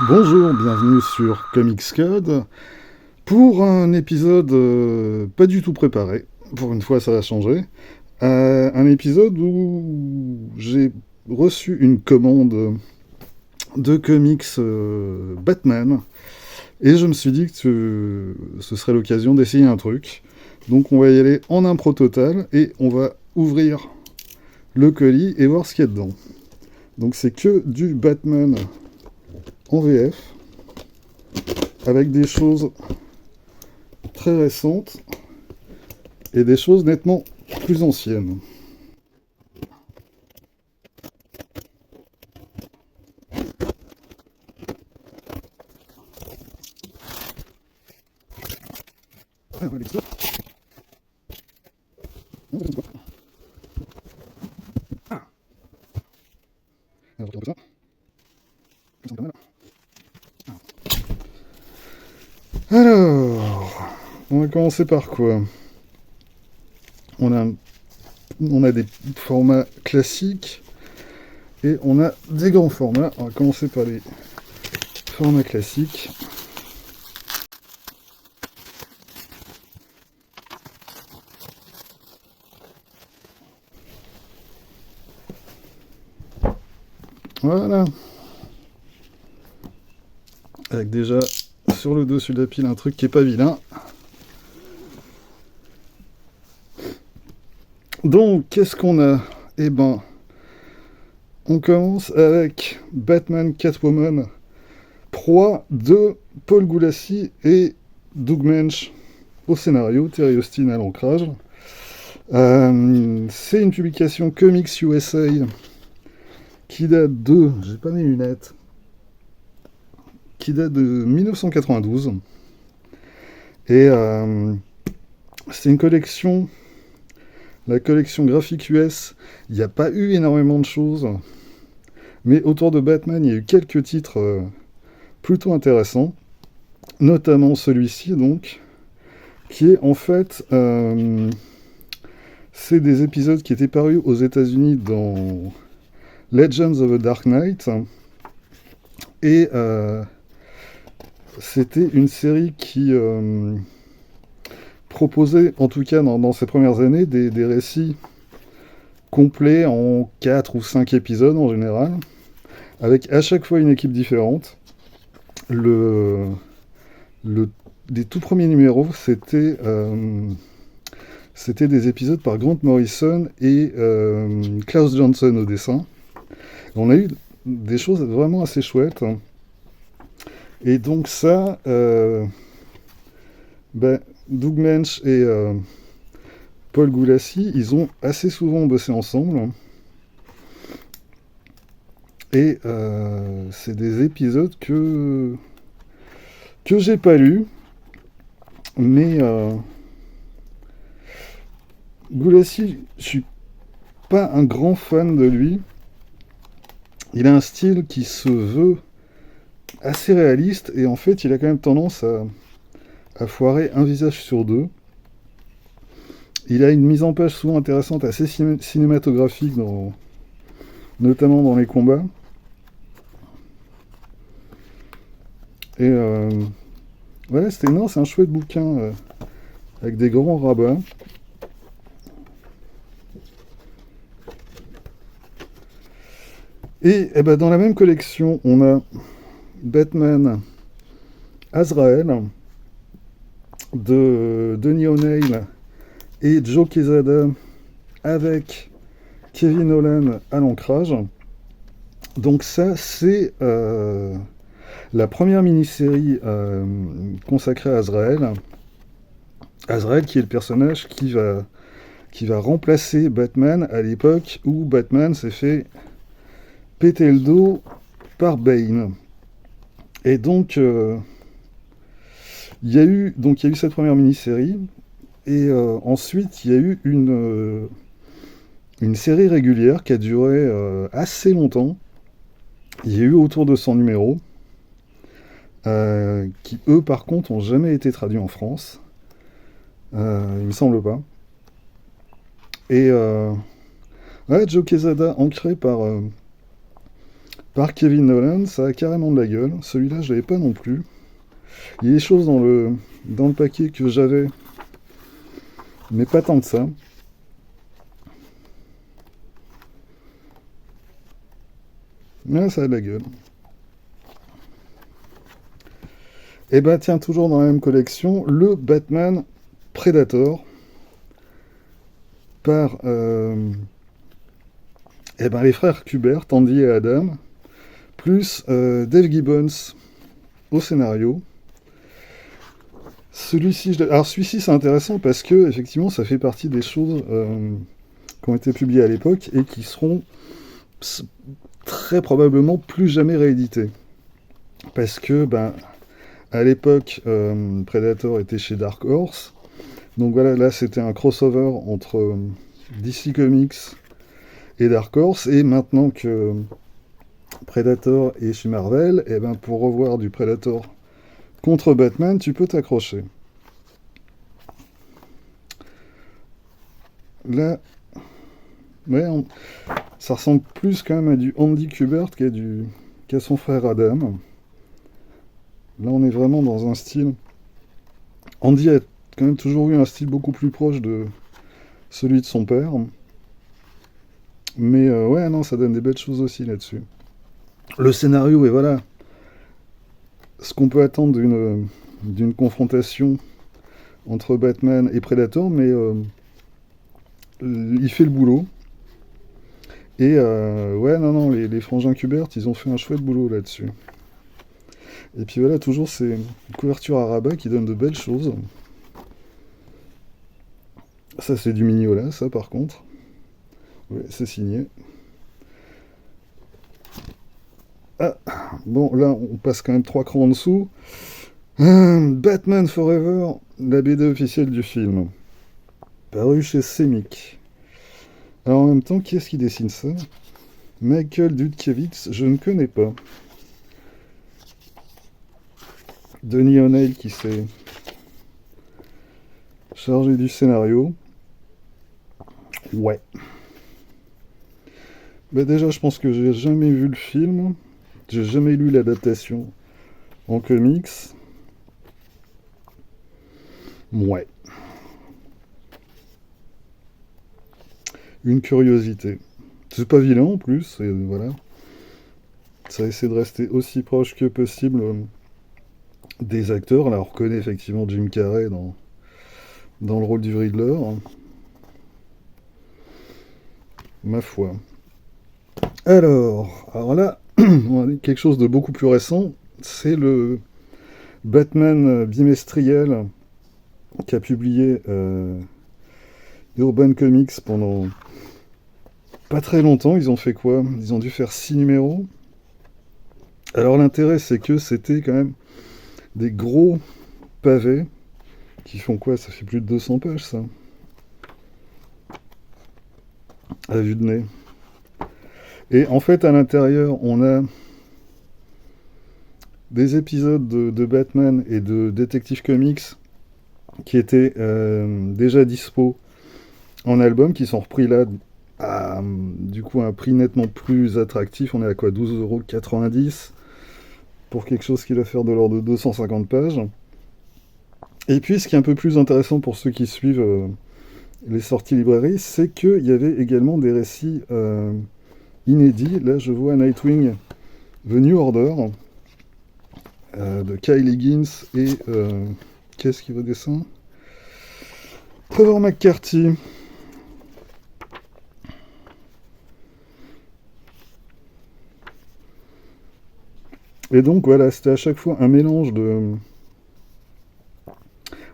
Bonjour, bienvenue sur Comics Code pour un épisode pas du tout préparé. Pour une fois, ça va changer. Un épisode où j'ai reçu une commande de comics Batman et je me suis dit que ce serait l'occasion d'essayer un truc. Donc on va y aller en impro total et on va ouvrir le colis et voir ce qu'il y a dedans. Donc c'est que du Batman en VF avec des choses très récentes et des choses nettement plus anciennes. Ah, voilà, ça. Non, ça fait quoi. Ah. Alors, je regarde ça. Comme ça, pas mal. Alors, on va commencer par quoi? on a, on a des formats classiques et on a des grands formats. On va commencer par les formats classiques. Voilà. Avec déjà sur le dessus de la pile un truc qui est pas vilain. Donc, qu'est-ce qu'on a? Eh ben, on commence avec Batman Catwoman, proie de Paul Goulassi et Doug Mensch au scénario, Terry Austin à l'ancrage. C'est une publication Comics USA qui date de, j'ai pas mes lunettes, qui date de 1992. Et c'est une collection, la collection graphique US. Il n'y a pas eu énormément de choses, mais autour de Batman, il y a eu quelques titres plutôt intéressants, notamment celui-ci donc, qui est en fait, c'est des épisodes qui étaient parus aux États-Unis dans Legends of the Dark Knight, et c'était une série qui proposait, en tout cas dans ses premières années, des récits complets en 4 ou 5 épisodes en général, avec à chaque fois une équipe différente. Le, des tout premiers numéros, c'était des épisodes par Grant Morrison et Klaus Johnson au dessin. On a eu des choses vraiment assez chouettes. Et donc ça, Doug Mensch et Paul Goulassi, ils ont assez souvent bossé ensemble. Et c'est des épisodes que j'ai pas lus, mais Goulassi, je suis pas un grand fan de lui. Il a un style qui se veut assez réaliste et en fait il a quand même tendance à foirer un visage sur deux. Il a une mise en page souvent intéressante, assez cinématographique, notamment dans les combats. Et ouais, c'est un chouette bouquin avec des grands rabats. Et ben, dans la même collection, on a Batman Azrael de Denis O'Neill et Joe Quesada avec Kevin Nolan à l'ancrage. Donc ça, c'est la première mini-série consacrée à Azrael. Azrael qui est le personnage qui va remplacer Batman à l'époque où Batman s'est fait péter le dos par Bane. Et donc, il y a eu cette première mini-série, et ensuite il y a eu une série régulière qui a duré assez longtemps. Il y a eu autour de 100 numéros, qui eux par contre ont jamais été traduits en France. Il me semble pas. Et ouais, Joe Quesada, ancré par par Kevin Nolan, ça a carrément de la gueule. Celui-là, je l'avais pas non plus. Il y a des choses dans le paquet que j'avais, mais pas tant que ça. Mais ça a de la gueule. Et bah tiens, toujours dans la même collection, le Batman Predator par les frères Kubert, Andy et Adam, plus Dave Gibbons au scénario. Alors celui-ci c'est intéressant parce que effectivement ça fait partie des choses qui ont été publiées à l'époque et qui seront très probablement plus jamais rééditées. Parce que à l'époque Predator était chez Dark Horse. Donc voilà, là c'était un crossover entre DC Comics et Dark Horse, et maintenant que Predator est chez Marvel, et pour revoir du Predator contre Batman, tu peux t'accrocher. Là, ouais, ça ressemble plus quand même à du Andy Kubert qu'à son frère Adam. Là on est vraiment dans un style... Andy a quand même toujours eu un style beaucoup plus proche de celui de son père. Mais ouais, non, ça donne des belles choses aussi là-dessus. Le scénario, et voilà, ce qu'on peut attendre d'une confrontation entre Batman et Predator, mais il fait le boulot. Et ouais, non, les frangins Kubert, ils ont fait un chouette boulot là-dessus. Et puis voilà, toujours ces couvertures à rabat qui donnent de belles choses. Ça, c'est du Mignola, ça, par contre. Ouais, c'est signé. Ah, bon, là, on passe quand même 3 crans en dessous. Batman Forever, la BD officielle du film. Paru chez Semic. Alors en même temps, qui est-ce qui dessine ça? Michael Dudkiewicz, je ne connais pas. Denis O'Neill qui s'est chargé du scénario. Ouais. Déjà, je pense que j'ai jamais vu le film. J'ai jamais lu l'adaptation en comics. Ouais. Une curiosité. C'est pas vilain en plus, et voilà. Ça essaie de rester aussi proche que possible des acteurs. Là, on reconnaît effectivement Jim Carrey dans le rôle du Riddler. Ma foi. Alors là, on a quelque chose de beaucoup plus récent. C'est le Batman bimestriel qu'a publié Urban Comics pendant pas très longtemps. Ils ont fait quoi? Ils ont dû faire 6 numéros. Alors l'intérêt, c'est que c'était quand même des gros pavés qui font quoi? Ça fait plus de 200 pages, ça. À vue de nez. Et en fait, à l'intérieur, on a des épisodes de Batman et de Detective Comics qui étaient déjà dispo en album, qui sont repris là à du coup un prix nettement plus attractif. On est à quoi? 12,90 € pour quelque chose qui va faire de l'ordre de 250 pages. Et puis, ce qui est un peu plus intéressant pour ceux qui suivent les sorties librairies, c'est qu'il y avait également des récits inédits. Là, je vois Nightwing The New Order de Kyle Higgins et qu'est-ce qui va dessin? Trevor McCarthy. Et donc voilà, c'était à chaque fois un mélange de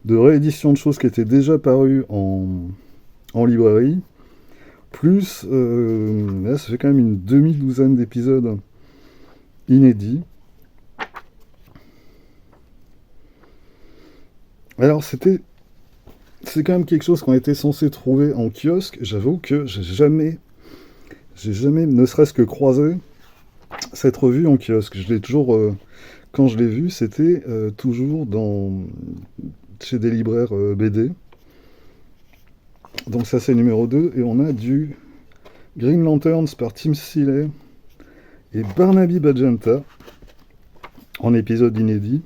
réédition de choses qui étaient déjà parues en librairie, plus là ça fait quand même une demi-douzaine d'épisodes inédits. Alors c'est quand même quelque chose qu'on était censé trouver en kiosque. J'avoue que j'ai jamais, ne serait-ce que croisé cette revue en kiosque. Je l'ai toujours, quand je l'ai vue, c'était toujours chez des libraires BD. Donc ça c'est numéro 2, et on a du Green Lanterns par Tim Seeley et Barnaby Magenta en épisode inédit.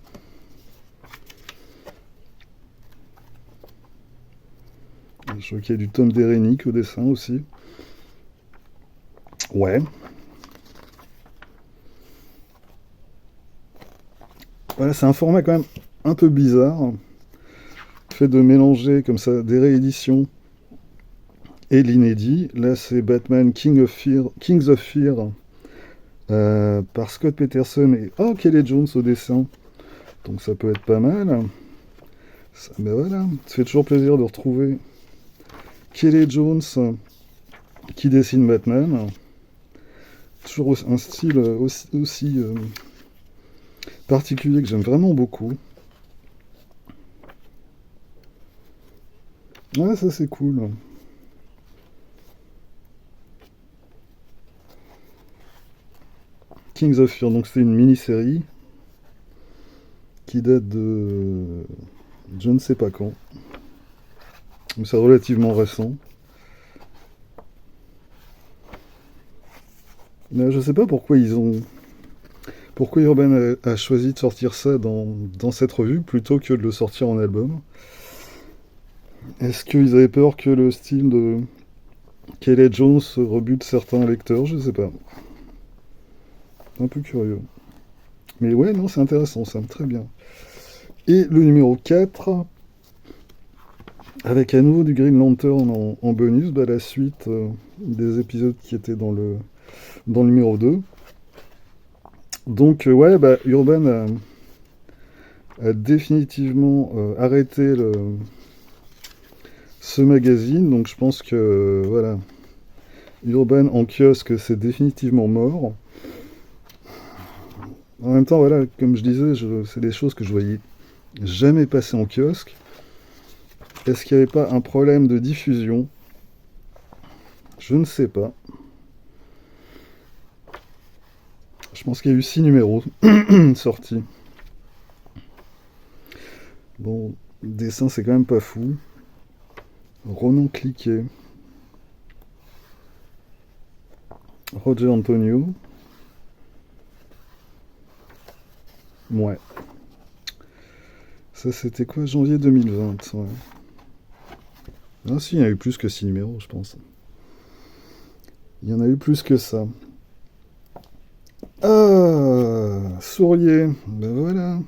Je vois qu'il y a du Tom Derenick au dessin aussi. Ouais. Voilà, c'est un format quand même un peu bizarre. Le fait de mélanger comme ça des rééditions et l'inédit. Là, c'est Batman Kings of Fear par Scott Peterson et Kelly Jones au dessin. Donc ça peut être pas mal. Ça, ben voilà, ça fait toujours plaisir de retrouver Kelly Jones qui dessine Batman. Toujours un style aussi particulier que j'aime vraiment beaucoup. Ouais, ça c'est cool. Kings of Fear, donc c'est une mini-série qui date de je ne sais pas quand. Mais c'est relativement récent. Mais je sais pas pourquoi pourquoi Urban a choisi de sortir ça dans cette revue plutôt que de le sortir en album. Est-ce qu'ils avaient peur que le style de Kelly Jones rebute certains lecteurs? Je sais pas. Un peu curieux. Mais ouais, non, c'est intéressant, ça, très bien. Et le numéro 4, avec à nouveau du Green Lantern en bonus, bah, la suite des épisodes qui étaient dans le numéro 2. Donc ouais, bah, Urban a définitivement arrêté ce magazine, donc je pense que voilà, Urban en kiosque, c'est définitivement mort. En même temps, voilà, comme je disais, c'est des choses que je voyais jamais passer en kiosque. Est-ce qu'il n'y avait pas un problème de diffusion? Je ne sais pas. Je pense qu'il y a eu 6 numéros sortis. Bon, le dessin, c'est quand même pas fou. Ronan Cliquet. Roger Antonio. Ouais. Ça, c'était quoi? Janvier 2020, ouais. Ah si, il y en a eu plus que 6 numéros, je pense. Il y en a eu plus que ça. Ah, Sourier. Ben voilà.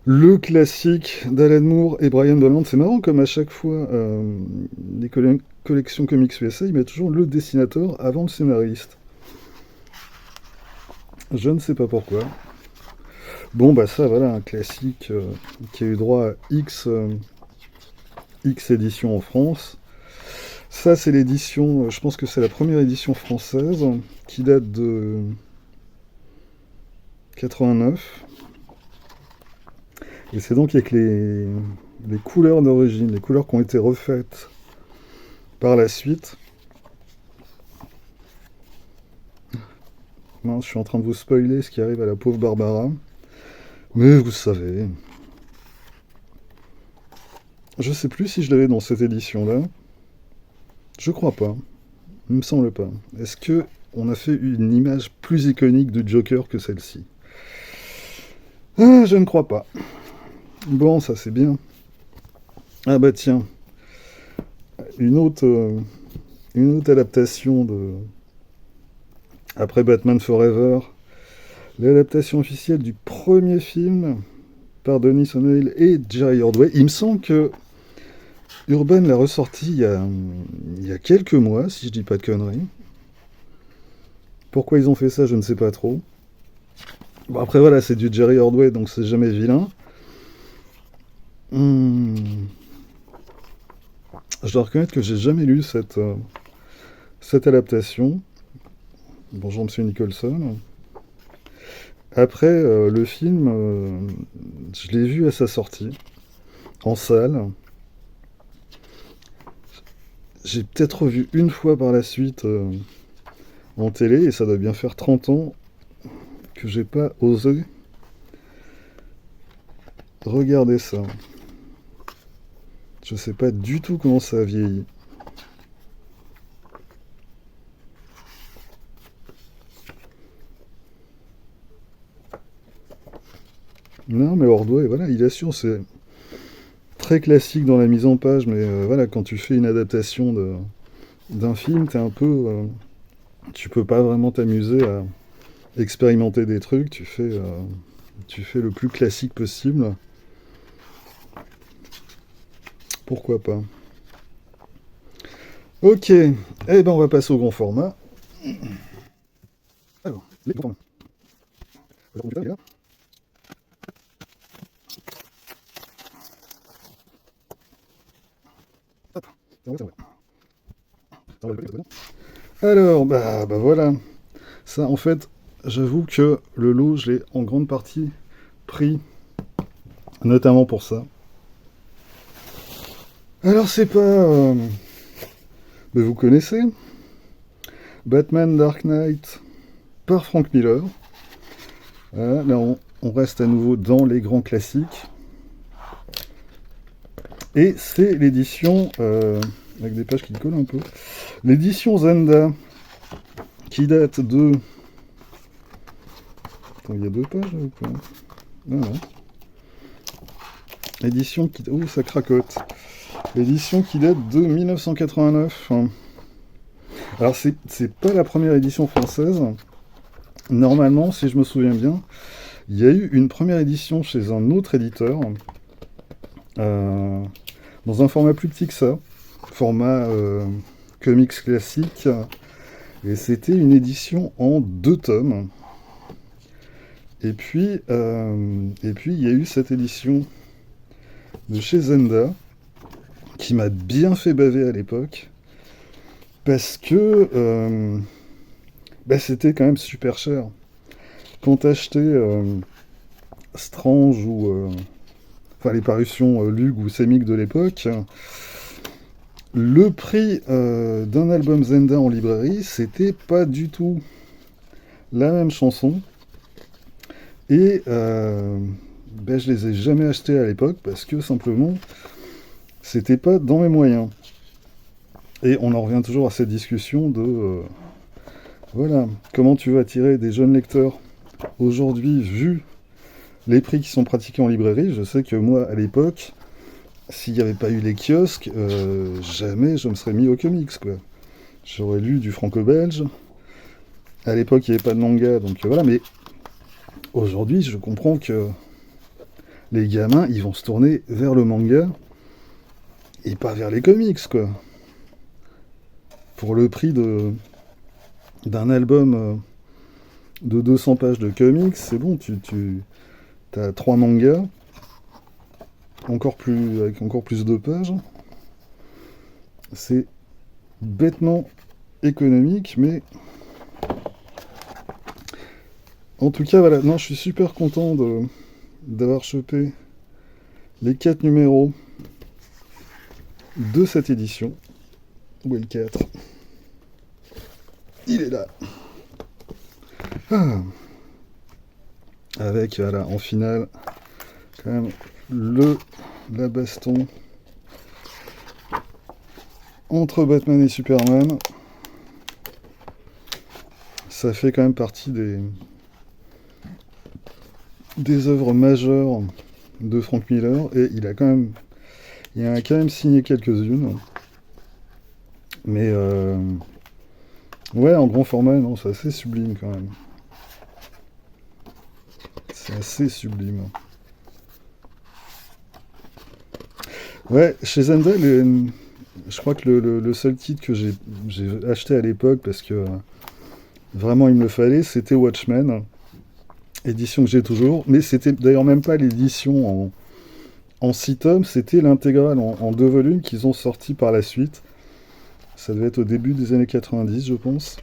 Le classique d'Alan Moore et Brian Bolland. C'est marrant comme à chaque fois, les collections Comics USA, ils mettent toujours le dessinateur avant le scénariste. Je ne sais pas pourquoi. Bon, bah ça, voilà, un classique qui a eu droit à X éditions en France. Ça, c'est l'édition, je pense que c'est la première édition française, qui date de 89. Et c'est donc avec les couleurs d'origine, les couleurs qui ont été refaites par la suite. Non, je suis en train de vous spoiler ce qui arrive à la pauvre Barbara. Mais vous savez. Je sais plus si je l'avais dans cette édition-là. Je crois pas. Il me semble pas. Est-ce que on a fait une image plus iconique de Joker que celle-ci? Ah, je ne crois pas. Bon, ça c'est bien. Ah bah tiens, une autre, euh, une autre adaptation de après Batman Forever, l'adaptation officielle du premier film par Dennis O'Neil et Jerry Ordway. Il me semble que Urban l'a ressorti il y a quelques mois, si je dis pas de conneries. Pourquoi ils ont fait ça, je ne sais pas trop. Bon, après voilà, c'est du Jerry Ordway, donc c'est jamais vilain. Je dois reconnaître que j'ai jamais lu cette adaptation. Bonjour Monsieur Nicholson. Après, le film, je l'ai vu à sa sortie, en salle. J'ai peut-être revu une fois par la suite en télé, et ça doit bien faire 30 ans que j'ai pas osé regarder ça. Je sais pas du tout comment ça a vieilli. Non, mais Ordway, voilà, il assure, c'est très classique dans la mise en page, mais voilà, quand tu fais une adaptation d'un film, t'es un peu... tu peux pas vraiment t'amuser à expérimenter des trucs, tu fais le plus classique possible. Pourquoi pas. Ok, eh ben on va passer au grand format. Alors, les grands formats. Le computer, il est là. Hop, ça va, ça va. Ça va, ça va. Alors, bah voilà. Ça, en fait, j'avoue que le lot, je l'ai en grande partie pris, notamment pour ça. Alors, c'est pas... mais vous connaissez Batman Dark Knight par Frank Miller. Voilà, là, on reste à nouveau dans les grands classiques. Et c'est l'édition, avec des pages qui collent un peu, l'édition Zenda, qui date de... Attends, il y a 2 pages ou quoi? Non, non. Édition qui... Oh, ça cracote. Édition qui date de 1989. Alors, c'est pas la première édition française. Normalement, si je me souviens bien, il y a eu une première édition chez un autre éditeur, dans un format plus petit que ça, format comics classique, et c'était une édition en 2 tomes. Et puis, il y a eu cette édition de chez Zenda, qui m'a bien fait baver à l'époque, parce que c'était quand même super cher. Quand t'achetais Strange ou... enfin, les parutions Lug ou Semic de l'époque, le prix d'un album Zenda en librairie, c'était pas du tout la même chanson. Et je les ai jamais achetés à l'époque parce que simplement, c'était pas dans mes moyens. Et on en revient toujours à cette discussion de... voilà, comment tu vas attirer des jeunes lecteurs aujourd'hui, vu les prix qui sont pratiqués en librairie. Je sais que moi, à l'époque, s'il n'y avait pas eu les kiosques, jamais je me serais mis aux comics, quoi. J'aurais lu du franco-belge. À l'époque, il n'y avait pas de manga, donc voilà, mais aujourd'hui, je comprends que les gamins, ils vont se tourner vers le manga et pas vers les comics, quoi. Pour le prix d'un album de 200 pages de comics, c'est bon, tu as 3 mangas, avec encore plus de pages. C'est bêtement économique, mais en tout cas, voilà. Non, je suis super content d'avoir chopé les 4 numéros de cette édition. Où est le 4? Il est là. Ah. Avec, voilà, en finale, quand même, la baston entre Batman et Superman. Ça fait quand même partie des œuvres majeures de Frank Miller, et il a quand même signé quelques-unes. Mais ouais, en grand format, non, c'est assez sublime quand même. C'est assez sublime. Ouais, chez Zenda, je crois que le seul titre que j'ai acheté à l'époque, parce que vraiment il me le fallait, c'était Watchmen, édition que j'ai toujours, mais c'était d'ailleurs même pas l'édition en 6 tomes, c'était l'intégrale en 2 volumes qu'ils ont sorti par la suite. Ça devait être au début des années 90, je pense.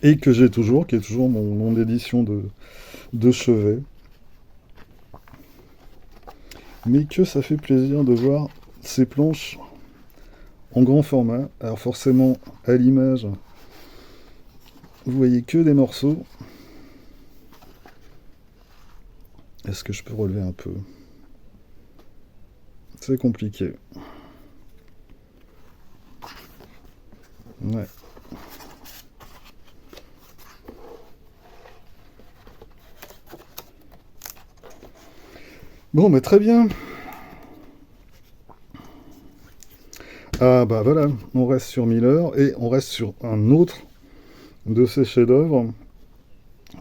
Et que j'ai toujours, qui est toujours mon édition de chevet. Mais que ça fait plaisir de voir ces planches en grand format. Alors forcément, à l'image, vous voyez que des morceaux. Est-ce que je peux relever un peu? C'est compliqué. Ouais. Bon, bah très bien. Ah bah voilà, on reste sur Miller et on reste sur un autre de ses chefs-d'œuvre.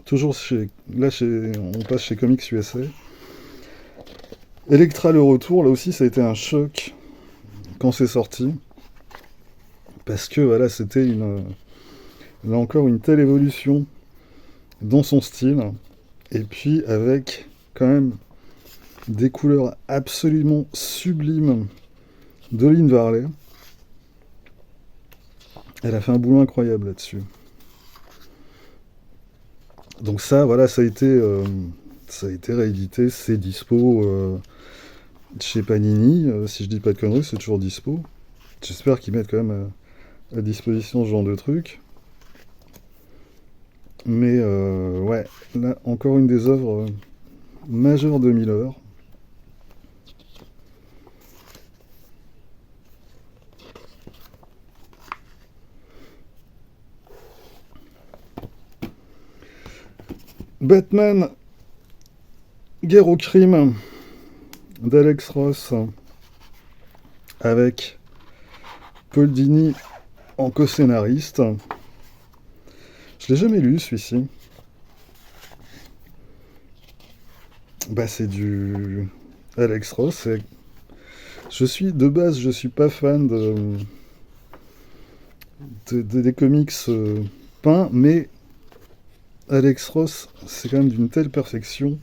Toujours chez... Là, on passe chez Comics USA. Electra le retour, là aussi ça a été un choc quand c'est sorti. Parce que voilà, c'était là encore une telle évolution dans son style. Et puis avec quand même des couleurs absolument sublimes de Lynn Varley. Elle a fait un boulot incroyable là-dessus. Donc ça, voilà, ça a été réédité, c'est dispo chez Panini. Si je dis pas de conneries, c'est toujours dispo. J'espère qu'ils mettent quand même à disposition ce genre de truc. Mais ouais, là, encore une des œuvres majeures de Miller. Batman, Guerre au crime d'Alex Ross avec Paul Dini en co-scénariste. Je l'ai jamais lu celui-ci. Bah c'est du Alex Ross. Je suis de base, je suis pas fan des comics peints, mais Alex Ross, c'est quand même d'une telle perfection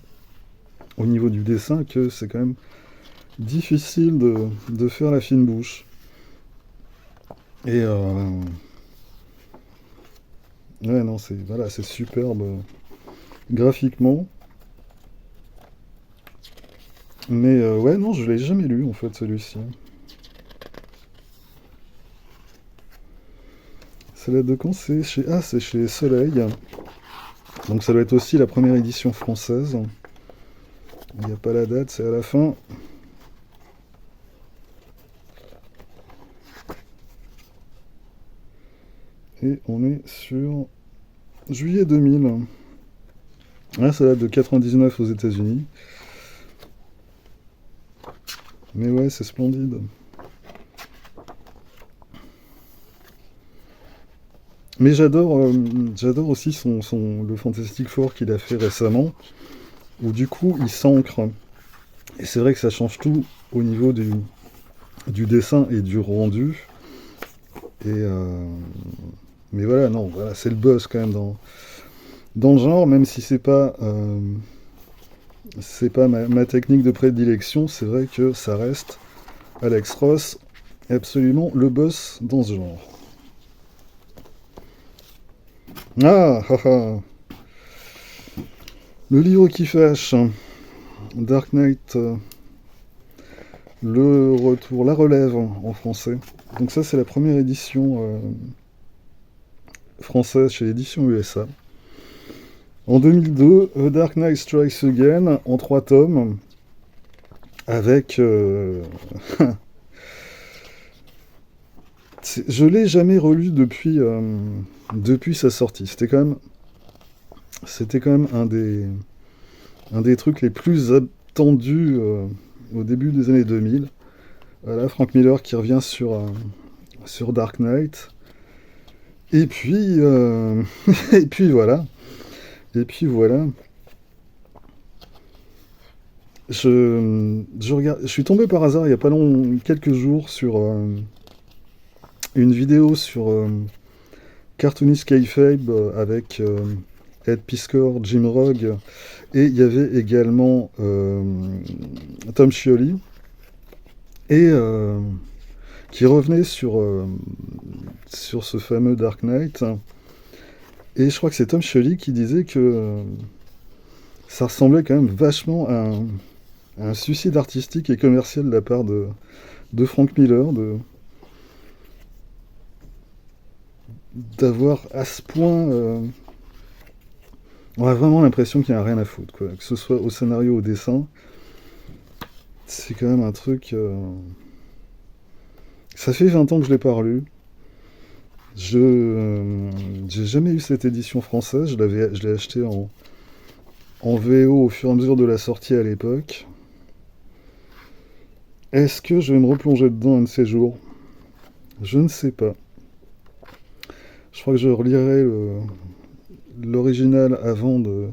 au niveau du dessin que c'est quand même difficile de faire la fine bouche. Et ouais, non, c'est voilà, c'est superbe graphiquement. Mais ouais, non, je l'ai jamais lu en fait celui-ci. Ça date de quand? C'est chez Soleil. Donc ça doit être aussi la première édition française. Il n'y a pas la date, c'est à la fin. Et on est sur juillet 2000. Là, ça date de 99 aux États-Unis. Mais ouais, c'est splendide. Mais j'adore aussi le Fantastic Four qu'il a fait récemment, où du coup il s'ancre. Et c'est vrai que ça change tout au niveau du dessin et du rendu. Et mais voilà, non, voilà, c'est le buzz quand même dans le genre, même si c'est pas ma technique de prédilection, c'est vrai que ça reste Alex Ross absolument le boss dans ce genre. Ah, ah, ah. Le livre qui fâche, Dark Knight, le retour, la relève en français. Donc ça c'est la première édition française chez l'édition USA. En 2002, A Dark Knight Strikes Again en 3 tomes avec je l'ai jamais relu depuis sa sortie. C'était quand même un des trucs les plus attendus au début des années 2000. Voilà, Frank Miller qui revient sur Dark Knight. Et puis, et puis voilà. Et puis voilà. Je suis tombé par hasard il y a pas quelques jours sur une vidéo sur Cartoonist Kayfabe avec Ed Piskor, Jim Rugg, et il y avait également Tom Scioli, et qui revenait sur ce fameux Dark Knight. Et je crois que c'est Tom Scioli qui disait que ça ressemblait quand même vachement à un suicide artistique et commercial de la part de Frank Miller, d'avoir à ce point... on a vraiment l'impression qu'il n'y a rien à foutre, quoi. Que ce soit au scénario ou au dessin. C'est quand même un truc... Ça fait 20 ans que je l'ai pas relu. J'ai jamais eu cette édition française. Je l'ai acheté en VO au fur et à mesure de la sortie à l'époque. Est-ce que je vais me replonger dedans un de ces jours? Je ne sais pas. Je crois que je relirai l'original avant de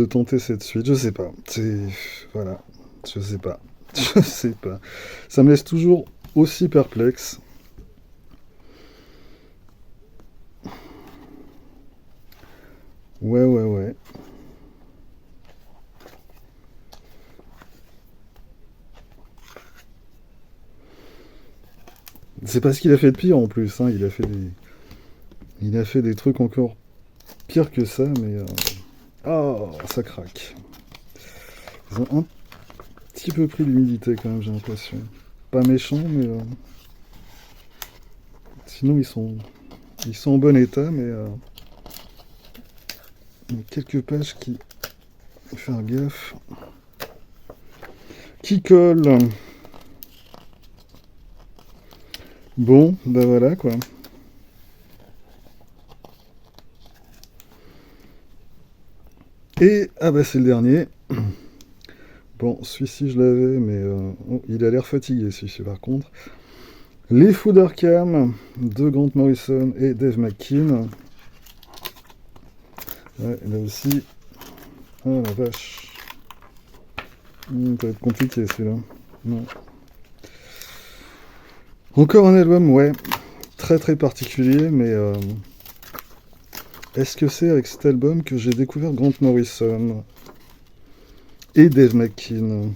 tenter cette suite. Je sais pas. Voilà. Je sais pas. Je sais pas. Ça me laisse toujours aussi perplexe. Ouais, ouais, ouais. C'est pas ce qu'il a fait de pire en plus, hein. Il a fait des trucs encore pires que ça, mais oh, ça craque. Ils ont un petit peu pris l'humidité quand même, j'ai l'impression. Pas méchant, mais sinon ils sont en bon état, mais il y a quelques pages qui, faut faire gaffe, qui collent. Bon, bah voilà quoi. Et ah bah c'est le dernier. Bon, celui-ci je l'avais, mais oh, il a l'air fatigué celui-ci par contre. Les Fous d'Arkham de Grant Morrison et Dave McKean. Ouais, là aussi. Oh la vache. Ça va être compliqué celui-là. Non. Encore un album, ouais. Très très particulier, mais est-ce que c'est avec cet album que j'ai découvert Grant Morrison et Dave McKean?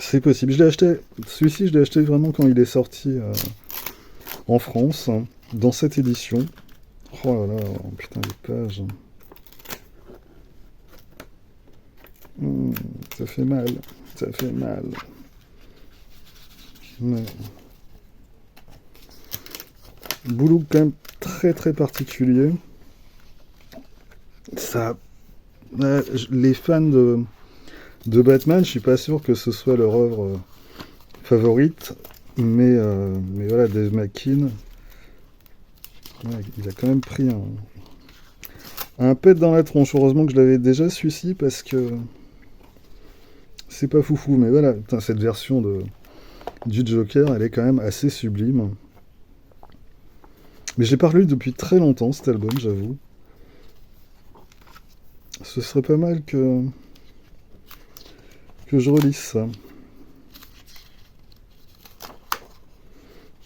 C'est possible. Je l'ai acheté, celui-ci, je l'ai acheté vraiment quand il est sorti en France, hein, dans cette édition. Oh là là, oh, putain, les pages. Ça fait mal. Ça fait mal. Ouais. Boulot quand même très très particulier. Ça, les fans de Batman, je suis pas sûr que ce soit leur œuvre favorite, mais voilà, Dave McKean, ouais, il a quand même pris un pet dans la tronche. Heureusement que je l'avais déjà celui-ci parce que c'est pas foufou, mais voilà, putain, cette version du Joker, elle est quand même assez sublime. Mais j'ai pas lu depuis très longtemps cet album, j'avoue. Ce serait pas mal que je relise ça.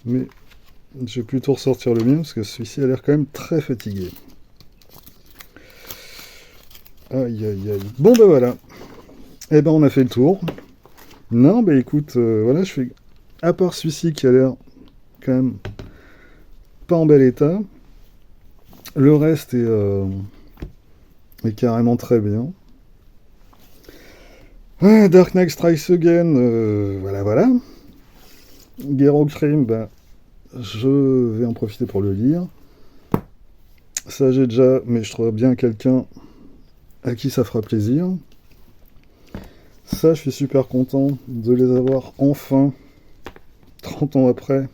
Mais je vais plutôt ressortir le mien parce que celui-ci a l'air quand même très fatigué. Aïe aïe aïe. Bon ben voilà. Eh ben on a fait le tour. Non ben écoute, voilà, je fais. À part celui-ci qui a l'air quand même pas en bel état, le reste est carrément très bien. Ah, Dark Knight Strikes Again, voilà voilà. Guerre au crime, ben je vais en profiter pour le lire. Ça j'ai déjà, mais je trouve bien quelqu'un à qui ça fera plaisir. Ça, je suis super content de les avoir enfin, 30 ans après,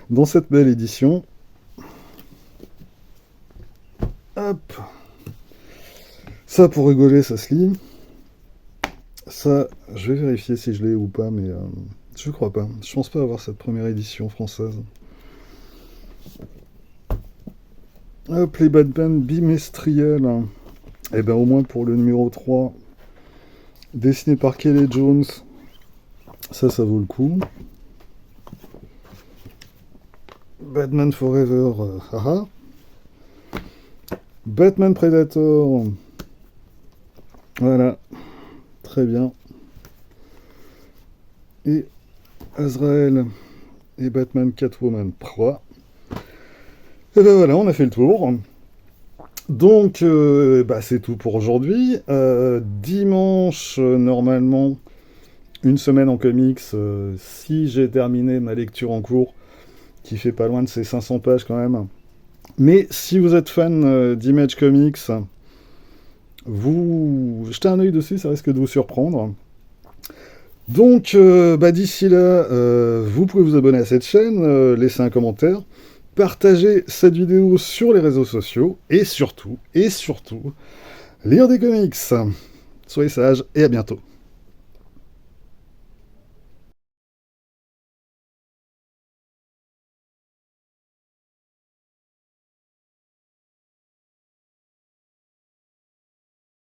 dans cette belle édition. Hop. Ça, pour rigoler, ça se lit. Ça, je vais vérifier si je l'ai ou pas, mais je crois pas. Je pense pas avoir cette première édition française. Hop, les Batman bimestriels. Et ben au moins pour le numéro 3, dessiné par Kelly Jones, ça vaut le coup. Batman Forever, haha. Batman Predator, voilà, très bien. Et Azrael et Batman Catwoman 3. Et ben voilà, on a fait le tour. Donc, bah, c'est tout pour aujourd'hui. Dimanche, normalement, une semaine en comics, si j'ai terminé ma lecture en cours, qui fait pas loin de ces 500 pages quand même. Mais si vous êtes fan d'Image Comics, vous jetez un œil dessus, ça risque de vous surprendre. Donc, bah, d'ici là, vous pouvez vous abonner à cette chaîne, laisser un commentaire, partager cette vidéo sur les réseaux sociaux, et surtout, lire des comics. Soyez sages et à bientôt.